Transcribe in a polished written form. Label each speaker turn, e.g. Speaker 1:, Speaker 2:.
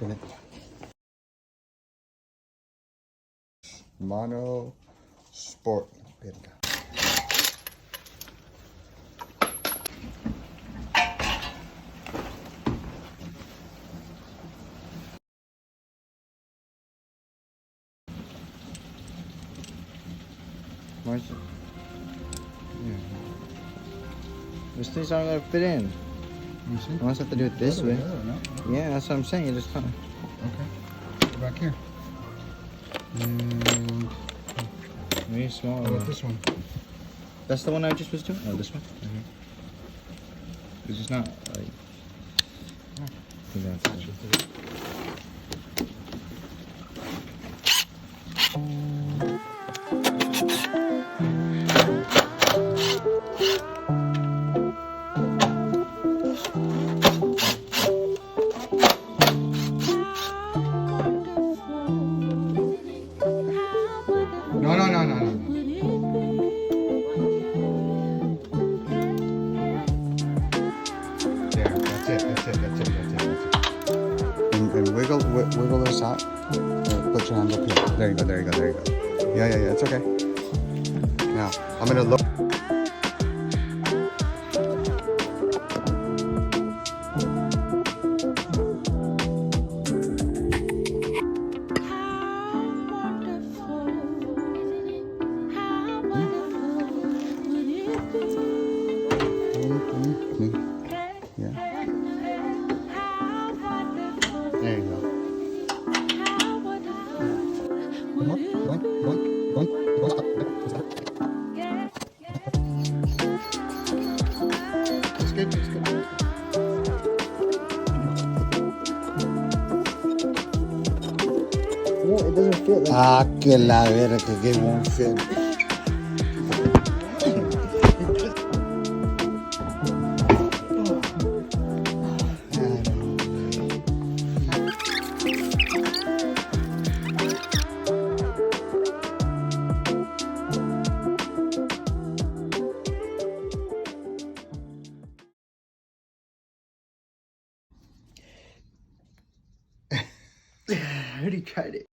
Speaker 1: With it. Mono Sport. Verga. Where's it? Yeah. These things aren't gonna fit in. Unless I have to do it this way. No? Yeah, that's what I'm saying. You just kind of.
Speaker 2: Okay. Go back here. And
Speaker 1: maybe smaller.
Speaker 2: How about this one?
Speaker 1: That's the one I just was doing. Oh, this one. It's just not like.
Speaker 2: No. There, that's it. And wiggle this out. Put your hand up here. There you go. Yeah, it's okay. Now, I'm gonna look. Yeah. There you go. It's good.
Speaker 1: No, it doesn't fit like. Ah, que la verga, que it won't fit. I already tried it.